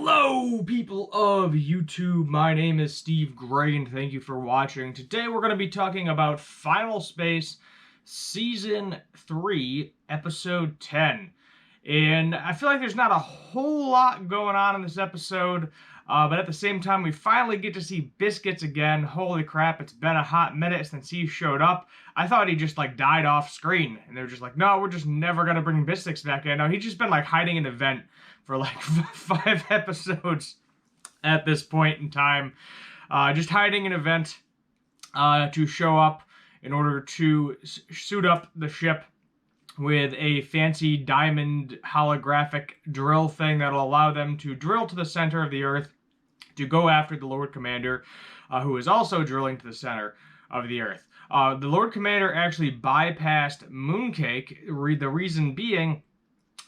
Hello, people of YouTube. My name is Steve Gray, and thank you for watching. Today, we're going to be talking about Final Space Season 3, Episode 10. And I feel like there's not a whole lot going on in this episode, but at the same time, we finally get to see Biskits again. Holy crap, it's been a hot minute since he showed up. I thought he just, died off screen, and they were just like, no, we're just never going to bring Biskits back in. No, he's just been, hiding in an event for, 5 episodes at this point in time. Just hiding an event to show up in order to suit up the ship with a fancy diamond holographic drill thing that'll allow them to drill to the center of the Earth to go after the Lord Commander, who is also drilling to the center of the Earth. The Lord Commander actually bypassed Mooncake. The reason being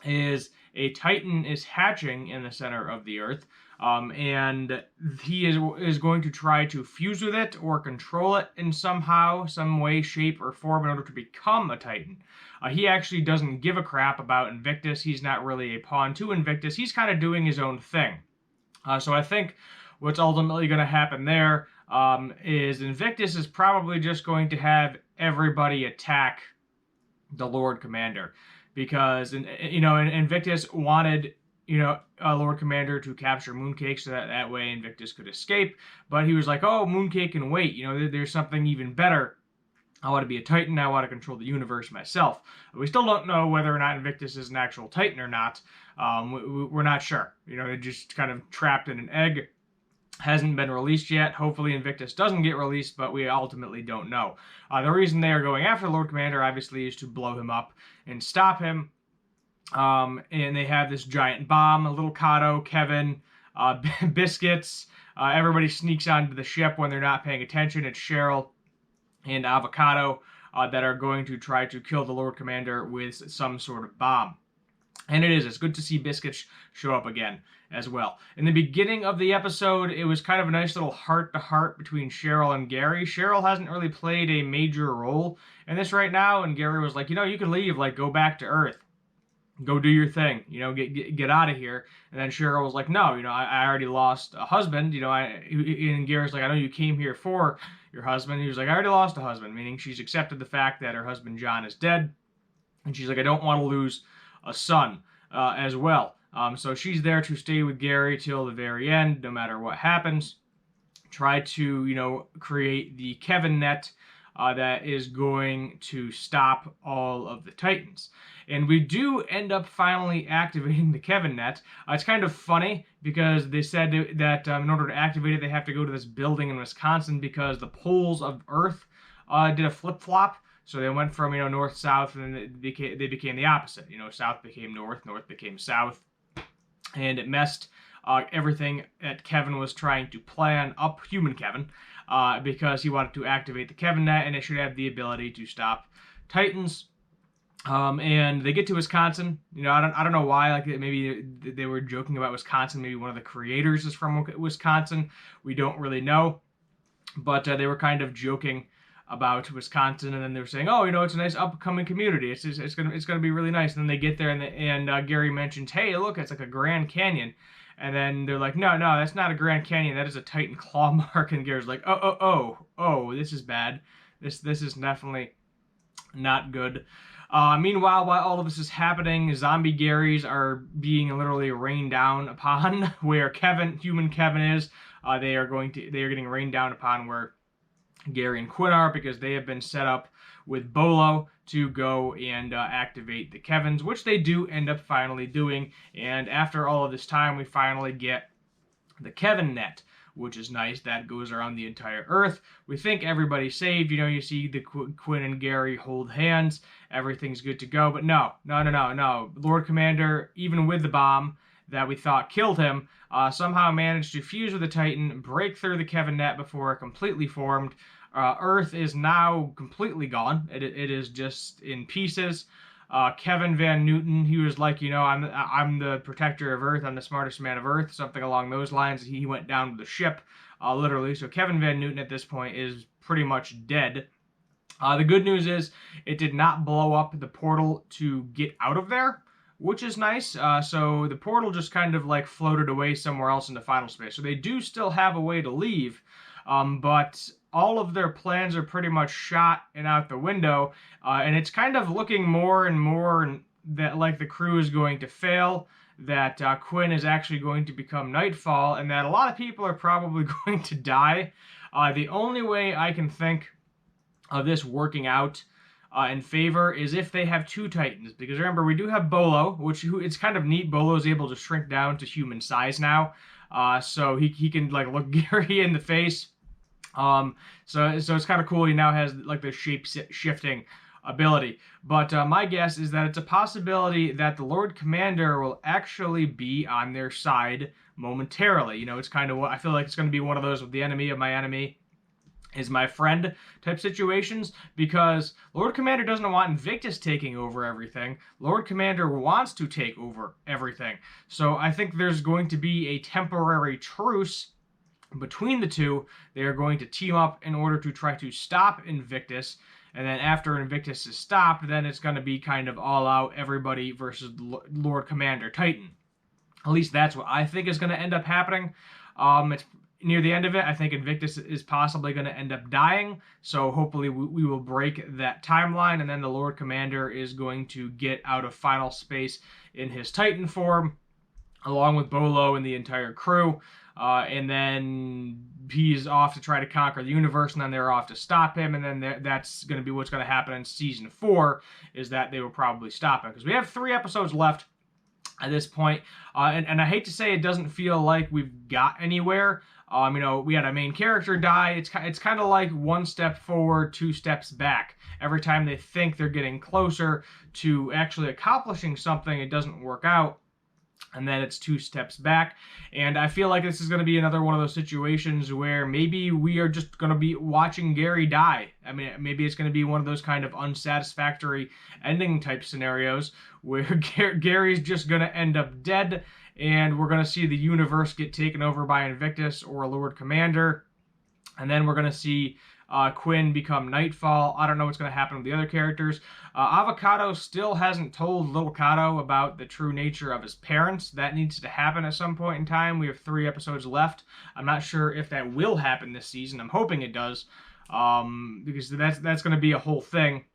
is a Titan is hatching in the center of the Earth, and he is going to try to fuse with it or control it in some way, shape, or form in order to become a Titan. He actually doesn't give a crap about Invictus. He's not really a pawn to Invictus. He's kind of doing his own thing. So I think what's ultimately going to happen there is Invictus is probably just going to have everybody attack the Lord Commander, because Invictus wanted Lord Commander to capture Mooncake so that way Invictus could escape, but he was like, oh, Mooncake can wait. There's something even better. I want to be a Titan. I want to control the universe myself. We still don't know whether or not Invictus is an actual Titan or not. We're not sure. They're just kind of trapped in an egg. Hasn't been released yet. Hopefully Invictus doesn't get released, but we ultimately don't know. The reason they are going after Lord Commander, obviously, is to blow him up and stop him. And they have this giant bomb. Little Kato, Kevin, Biskits. Everybody sneaks onto the ship when they're not paying attention. It's Cheryl and Avocado that are going to try to kill the Lord Commander with some sort of bomb. And it's good to see Biskits show up again as well. In the beginning of the episode, it was kind of a nice little heart-to-heart between Cheryl and Gary. Cheryl hasn't really played a major role in this right now, and Gary was like, you can leave, go back to Earth. Go do your thing, get out of here. And then Cheryl was like, no, I already lost a husband, and Gary's like, I know you came here for your husband. He was like, I already lost a husband, meaning she's accepted the fact that her husband John is dead. And she's like, I don't want to lose a son as well. So she's there to stay with Gary till the very end, no matter what happens. Try to, create the Kevin net that is going to stop all of the Titans. And we do end up finally activating the Kevin net. It's kind of funny because they said that in order to activate it, they have to go to this building in Wisconsin because the poles of Earth did a flip-flop. So they went from, north-south, and then they became the opposite. South became north, north became south. And it messed everything that Kevin was trying to plan up, human Kevin, because he wanted to activate the Kevin net, and it should have the ability to stop Titans. And they get to Wisconsin. I don't know why. Maybe they were joking about Wisconsin. Maybe one of the creators is from Wisconsin. We don't really know. But they were kind of joking about Wisconsin, and then they were saying, oh, it's a nice upcoming community. It's gonna be really nice. And then they get there, and Gary mentions, hey, look, it's like a Grand Canyon. And then they're like, no, that's not a Grand Canyon. That is a Titan claw mark. And Gary's like, oh, this is bad. This is definitely not good. Meanwhile, while all of this is happening, zombie Garys are being literally rained down upon where human Kevin is. They are getting rained down upon where Gary and Quinn are, because they have been set up with Bolo to go and activate the Kevins, which they do end up finally doing. And after all of this time, we finally get the Kevin net, which is nice. That goes around the entire Earth. We think everybody's saved. You see the Quinn and Gary hold hands. Everything's good to go. But no. Lord Commander, even with the bomb that we thought killed him, somehow managed to fuse with the Titan, break through the Kevin net before it completely formed. Earth is now completely gone. It is just in pieces. Kevin Van Newton, he was like, I'm the protector of Earth. I'm the smartest man of Earth. Something along those lines. He went down with the ship, literally. So Kevin Van Newton at this point is pretty much dead. The good news is it did not blow up the portal to get out of there. which is nice. So the portal just kind of like floated away somewhere else into final space. So they do still have a way to leave, but all of their plans are pretty much shot and out the window. And it's kind of looking more and more that like the crew is going to fail, that Quinn is actually going to become Nightfall, and that a lot of people are probably going to die. The only way I can think of this working out in favor is if they have two Titans, because remember we do have Bolo, it's kind of neat. Bolo is able to shrink down to human size now, so he can like look Gary in the face. So it's kind of cool. He now has like the shape shifting ability. But my guess is that it's a possibility that the Lord Commander will actually be on their side momentarily. It's kind of what I feel like it's going to be, one of those with the enemy of my enemy is my friend type situations, because Lord Commander doesn't want Invictus taking over everything. Lord Commander wants to take over everything. So I think there's going to be a temporary truce between the two. They are going to team up in order to try to stop Invictus. And then after Invictus is stopped, then it's going to be kind of all out, everybody versus Lord Commander Titan. At least that's what I think is going to end up happening. It's near the end of it. I think Invictus is possibly going to end up dying. So hopefully we will break that timeline. And then the Lord Commander is going to get out of final space in his Titan form, along with Bolo and the entire crew. And then he's off to try to conquer the universe, and then they're off to stop him. And then that's going to be what's going to happen in season 4, is that they will probably stop him. Because we have 3 episodes left at this point. And I hate to say it doesn't feel like we've got anywhere. We had a main character die. It's kind of like 1 step forward, 2 steps back. Every time they think they're getting closer to actually accomplishing something, it doesn't work out. And then it's 2 steps back. And I feel like this is going to be another one of those situations where maybe we are just going to be watching Gary die. I mean, maybe it's going to be one of those kind of unsatisfactory ending type scenarios where Gary's just going to end up dead, and we're going to see the universe get taken over by Invictus or Lord Commander. And then we're going to see Quinn become Nightfall. I don't know what's going to happen with the other characters. Avocado still hasn't told Little Cato about the true nature of his parents. That needs to happen at some point in time. We have 3 episodes left. I'm not sure if that will happen this season. I'm hoping it does, because that's going to be a whole thing.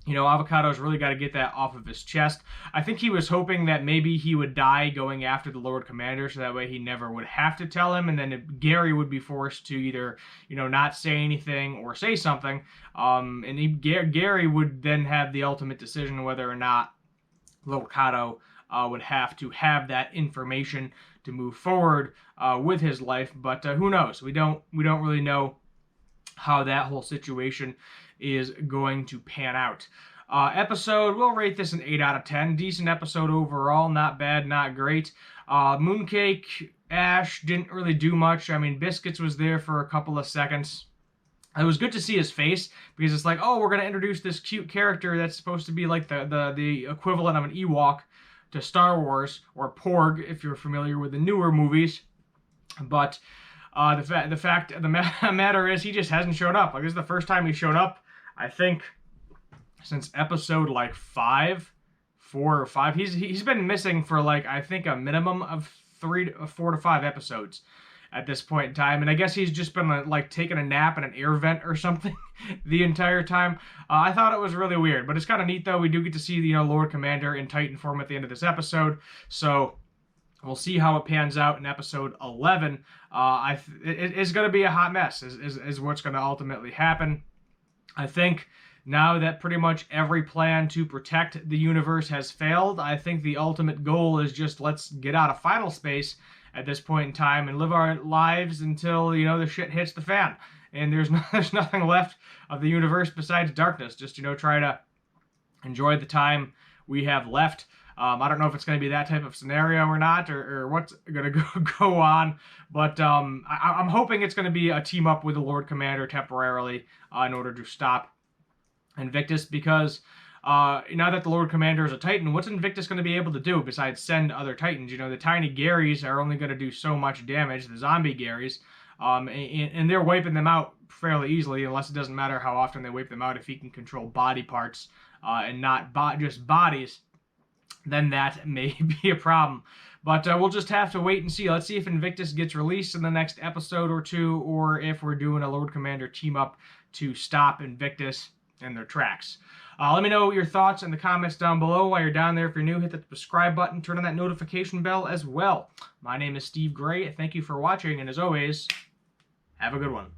Avocado's really got to get that off of his chest. I think he was hoping that maybe he would die going after the Lord Commander, so that way he never would have to tell him, and then Gary would be forced to either, not say anything or say something. Gary would then have the ultimate decision whether or not Little Cato would have to have that information to move forward with his life. But who knows? We don't really know how that whole situation is going to pan out. Episode, we'll rate this an 8 out of 10. Decent episode overall, not bad, not great. Mooncake, Ash didn't really do much. I mean, Biskits was there for a couple of seconds. It was good to see his face, because it's like, oh, we're going to introduce this cute character that's supposed to be like the equivalent of an Ewok to Star Wars, or Porg, if you're familiar with the newer movies. But the fact of the matter is, he just hasn't showed up. Like, this is the first time he showed up, I think, since episode like 4 or 5. He's been missing for like, I think, a minimum of 4 to 5 episodes at this point in time. And I guess he's just been like taking a nap in an air vent or something the entire time. I thought it was really weird, but it's kind of neat though. We do get to see Lord Commander in Titan form at the end of this episode. So we'll see how it pans out in episode 11. It's going to be a hot mess, is what's going to ultimately happen. I think now that pretty much every plan to protect the universe has failed, I think the ultimate goal is just let's get out of final space at this point in time and live our lives until, the shit hits the fan. And there's nothing left of the universe besides darkness. Just, try to enjoy the time we have left. I don't know if it's going to be that type of scenario or not, or what's going to go on, but I'm hoping it's going to be a team up with the Lord Commander temporarily in order to stop Invictus, because now that the Lord Commander is a Titan, what's Invictus going to be able to do besides send other Titans? The tiny Garys are only going to do so much damage, the zombie Garys, and they're wiping them out fairly easily, unless it doesn't matter how often they wipe them out if he can control body parts and not just bodies. then that may be a problem. But we'll just have to wait and see. Let's see if Invictus gets released in the next episode or two, or if we're doing a Lord Commander team up to stop Invictus in their tracks. Let me know your thoughts in the comments down below. While you're down there, if you're new, hit the subscribe button, turn on that notification bell as well. My name is Steve Gray. Thank you for watching, and as always, have a good one.